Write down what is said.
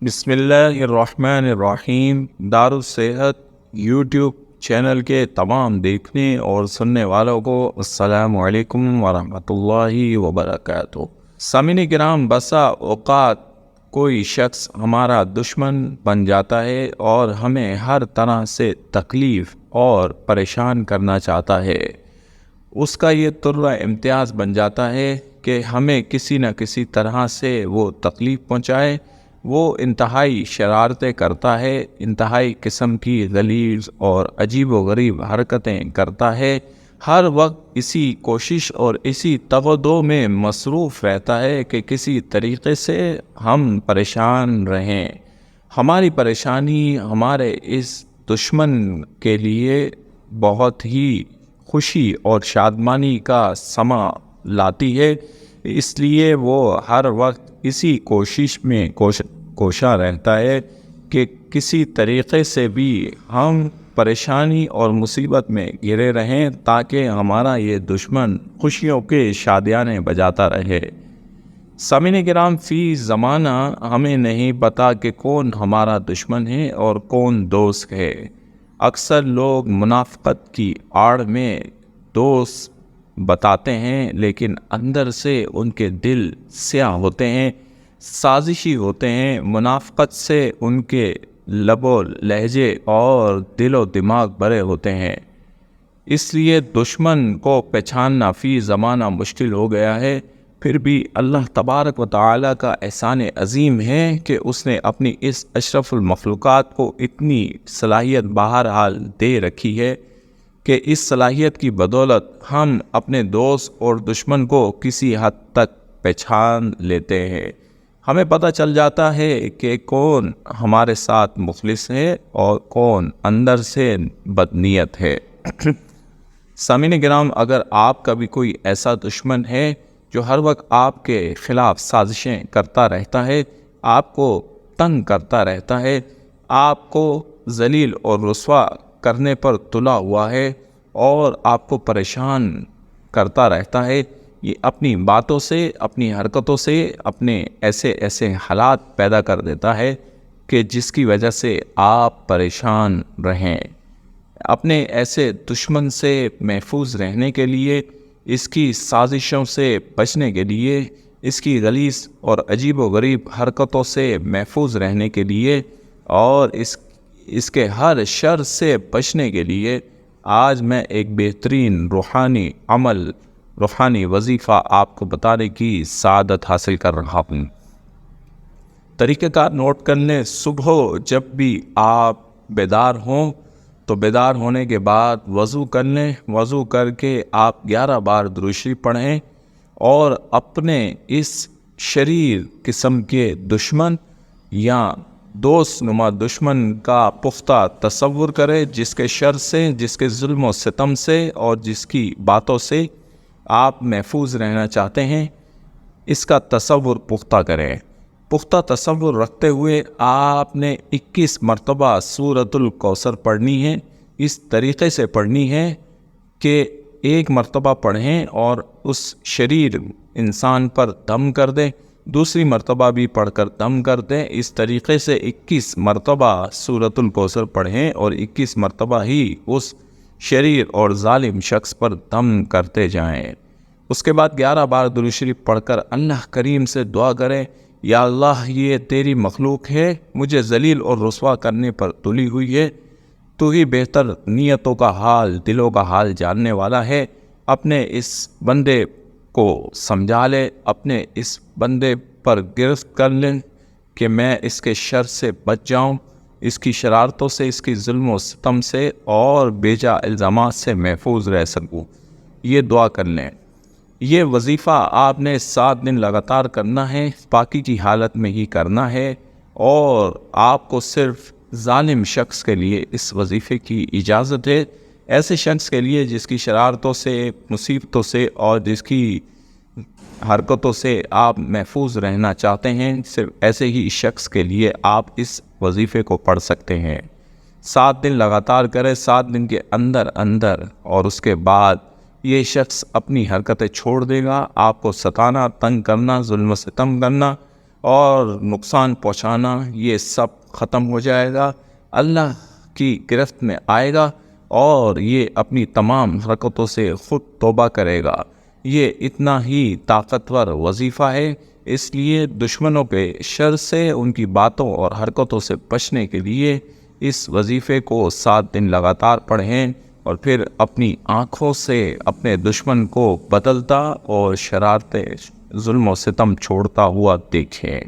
بسم اللہ الرحمن الرحیم۔ دارالصحت یوٹیوب چینل کے تمام دیکھنے اور سننے والوں کو السلام علیکم ورحمۃ اللہ وبرکاتہ۔ سامعین کرام، بسا اوقات کوئی شخص ہمارا دشمن بن جاتا ہے اور ہمیں ہر طرح سے تکلیف اور پریشان کرنا چاہتا ہے۔ اس کا یہ طرہ امتیاز بن جاتا ہے کہ ہمیں کسی نہ کسی طرح سے وہ تکلیف پہنچائے۔ وہ انتہائی شرارتیں کرتا ہے، انتہائی قسم کی غلیظ اور عجیب و غریب حرکتیں کرتا ہے۔ ہر وقت اسی کوشش اور اسی تودع میں مصروف رہتا ہے کہ کسی طریقے سے ہم پریشان رہیں۔ ہماری پریشانی ہمارے اس دشمن کے لیے بہت ہی خوشی اور شادمانی کا سما لاتی ہے، اس لیے وہ ہر وقت اسی کوشش میں کوشاں رہتا ہے کہ کسی طریقے سے بھی ہم پریشانی اور مصیبت میں گھرے رہیں تاکہ ہمارا یہ دشمن خوشیوں کے شادیانے بجاتا رہے۔ سامعین کرام، فی زمانہ ہمیں نہیں پتا کہ کون ہمارا دشمن ہے اور کون دوست ہے۔ اکثر لوگ منافقت کی آڑ میں دوست بتاتے ہیں، لیکن اندر سے ان کے دل سیاہ ہوتے ہیں، سازشی ہوتے ہیں۔ منافقت سے ان کے لب و لہجے اور دل و دماغ بھرے ہوتے ہیں۔ اس لیے دشمن کو پہچاننا فی زمانہ مشکل ہو گیا ہے۔ پھر بھی اللہ تبارک و تعالیٰ کا احسان عظیم ہے کہ اس نے اپنی اس اشرف المخلوقات کو اتنی صلاحیت بہرحال دے رکھی ہے کہ اس صلاحیت کی بدولت ہم اپنے دوست اور دشمن کو کسی حد تک پہچان لیتے ہیں۔ ہمیں پتہ چل جاتا ہے کہ کون ہمارے ساتھ مخلص ہے اور کون اندر سے بدنیت ہے۔ سامعین کرام، اگر آپ کا بھی کوئی ایسا دشمن ہے جو ہر وقت آپ کے خلاف سازشیں کرتا رہتا ہے، آپ کو تنگ کرتا رہتا ہے، آپ کو ذلیل اور رسوا کرنے پر تلا ہوا ہے اور آپ کو پریشان کرتا رہتا ہے، یہ اپنی باتوں سے، اپنی حرکتوں سے اپنے ایسے حالات پیدا کر دیتا ہے کہ جس کی وجہ سے آپ پریشان رہیں۔ اپنے ایسے دشمن سے محفوظ رہنے کے لیے، اس کی سازشوں سے بچنے کے لیے، اس کی غلیظ اور عجیب و غریب حرکتوں سے محفوظ رہنے کے لیے اور اس کے ہر شر سے بچنے کے لیے آج میں ایک بہترین روحانی عمل، روحانی وظیفہ آپ کو بتانے کی سعادت حاصل کر رہا ہوں۔ طریقہ کار نوٹ کر لیں۔ صبح جب بھی آپ بیدار ہوں تو بیدار ہونے کے بعد وضو کر لیں۔ وضو کر کے آپ 11 بار درود شریف پڑھیں اور اپنے اس شریر قسم کے دشمن یا دوست نما دشمن کا پختہ تصور کریں، جس کے شر سے، جس کے ظلم و ستم سے اور جس کی باتوں سے آپ محفوظ رہنا چاہتے ہیں، اس کا تصور پختہ کریں۔ پختہ تصور رکھتے ہوئے آپ نے 21 مرتبہ سورۃ الکوثر پڑھنی ہے۔ اس طریقے سے پڑھنی ہے کہ ایک مرتبہ پڑھیں اور اس شریر انسان پر دم کر دیں، دوسری مرتبہ بھی پڑھ کر دم کر دیں۔ اس طریقے سے 21 مرتبہ سورۃ الکوثر پڑھیں اور 21 مرتبہ ہی اس شریر اور ظالم شخص پر دم کرتے جائیں۔ اس کے بعد 11 بار درود شریف پڑھ کر اللہ کریم سے دعا کریں، یا اللہ، یہ تیری مخلوق ہے، مجھے ذلیل اور رسوا کرنے پر تلی ہوئی ہے، تو ہی بہتر نیتوں کا حال، دلوں کا حال جاننے والا ہے۔ اپنے اس بندے کو سمجھا لے، اپنے اس بندے پر گرفت کر لیں کہ میں اس کے شر سے بچ جاؤں، اس کی شرارتوں سے، اس کی ظلم و ستم سے اور بیجا الزامات سے محفوظ رہ سکوں۔ یہ دعا کر لیں۔ یہ وظیفہ آپ نے 7 دن لگاتار کرنا ہے، پاکی کی حالت میں ہی کرنا ہے، اور آپ کو صرف ظالم شخص کے لیے اس وظیفے کی اجازت ہے۔ ایسے شخص کے لیے جس کی شرارتوں سے، مصیبتوں سے اور جس کی حرکتوں سے آپ محفوظ رہنا چاہتے ہیں، صرف ایسے ہی شخص کے لیے آپ اس وظیفے کو پڑھ سکتے ہیں۔ 7 دن لگاتار کریں، 7 دن کے اندر اور اس کے بعد یہ شخص اپنی حرکتیں چھوڑ دے گا۔ آپ کو ستانا، تنگ کرنا، ظلم و ستم کرنا اور نقصان پہنچانا یہ سب ختم ہو جائے گا، اللہ کی گرفت میں آئے گا اور یہ اپنی تمام حرکتوں سے خود توبہ کرے گا۔ یہ اتنا ہی طاقتور وظیفہ ہے، اس لیے دشمنوں کے شر سے، ان کی باتوں اور حرکتوں سے بچنے کے لیے اس وظیفے کو 7 دن لگاتار پڑھیں اور پھر اپنی آنکھوں سے اپنے دشمن کو بدلتا اور شرارتیں، ظلم و ستم چھوڑتا ہوا دیکھیں۔